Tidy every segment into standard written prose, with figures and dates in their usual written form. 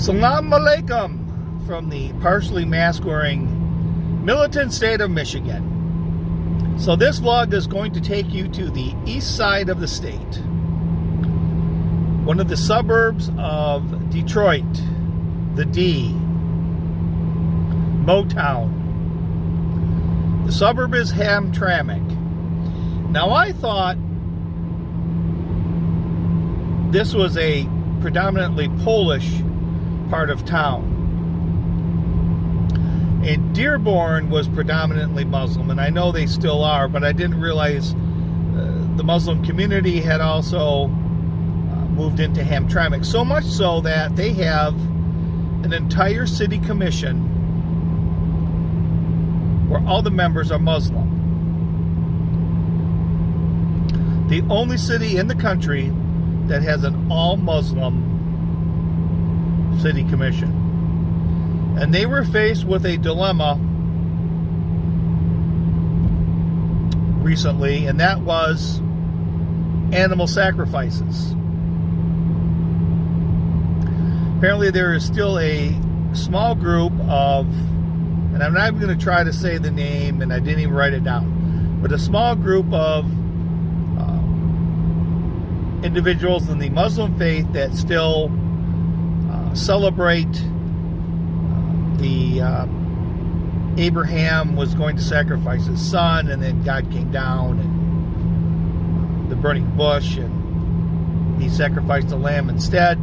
Salam alaikum from the partially mask-wearing militant state of Michigan. So this vlog is going to take you to the east side of the state. One of the suburbs of Detroit, the D, Motown. The suburb is Hamtramck. Now I thought this was a predominantly Polish part of town. And Dearborn was predominantly Muslim, and I know they still are, but I didn't realize the Muslim community had also moved into Hamtramck, so much so that they have an entire city commission where all the members are Muslim. The only city in the country that has an all-Muslim city commission. And they were faced with a dilemma recently, and that was animal sacrifices. Apparently there is still a small group of, and I'm not even going to try to say the name, and I didn't even write it down, but a small group of individuals in the Muslim faith that still celebrate the Abraham was going to sacrifice his son, and then God came down and the burning bush, and he sacrificed a lamb instead.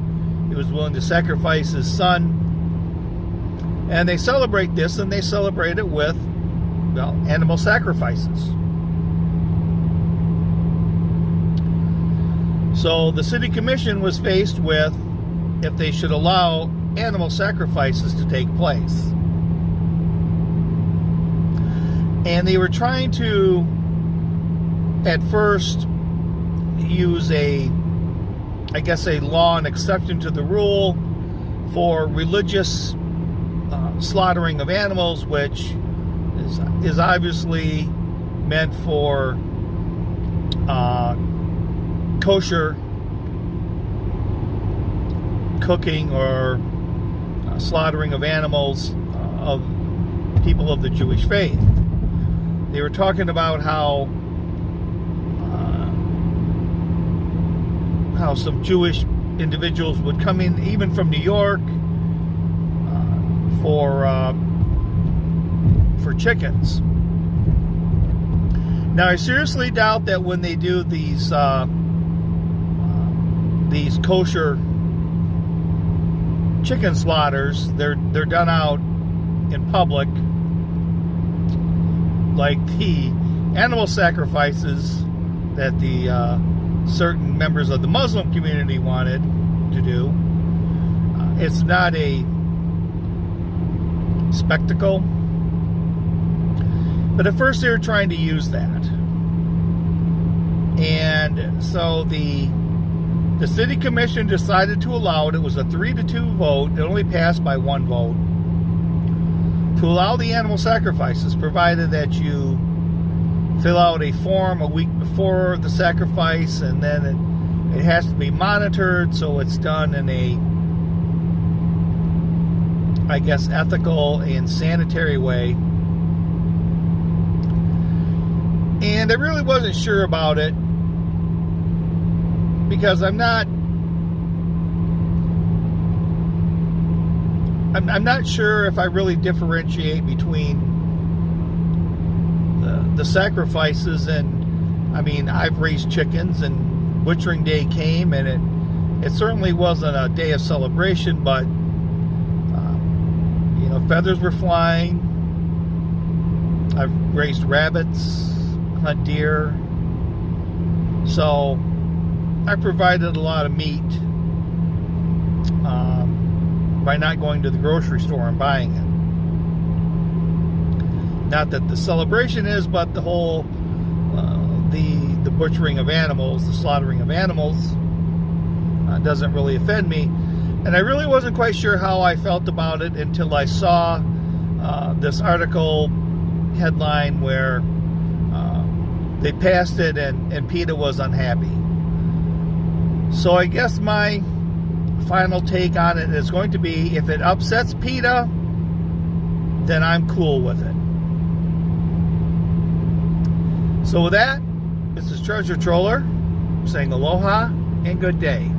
He was willing to sacrifice his son, and they celebrate this, and they celebrate it with, well, animal sacrifices. So the city commission was faced with if they should allow animal sacrifices to take place. And they were trying to, at first, use a law and exception to the rule for religious slaughtering of animals, which is obviously meant for kosher cooking or slaughtering of animals of people of the Jewish faith. They were talking about how some Jewish individuals would come in, even from New York, for chickens. Now I seriously doubt that when they do these kosher chicken slaughters, they're done out in public like the animal sacrifices that the certain members of the Muslim community wanted to do. It's not a spectacle, but at first they were trying to use that, and so the city commission decided to allow it. It was a 3-2 vote. It only passed by 1 vote to allow the animal sacrifices, provided that you fill out a form a week before the sacrifice, and then it has to be monitored, so it's done in a, I guess, ethical and sanitary way. And I really wasn't sure about it, because I'm not sure if I really differentiate between the sacrifices. And I mean, I've raised chickens, and butchering day came, and it certainly wasn't a day of celebration, but feathers were flying. I've raised rabbits, hunt deer, so I provided a lot of meat by not going to the grocery store and buying it. Not that the celebration is, but the whole the butchering of animals, the slaughtering of animals doesn't really offend me. And I really wasn't quite sure how I felt about it until I saw this article headline where they passed it and PETA was unhappy. So I guess my final take on it is going to be, if it upsets PETA, then I'm cool with it. So with that, this is Treasure Troller saying aloha and good day.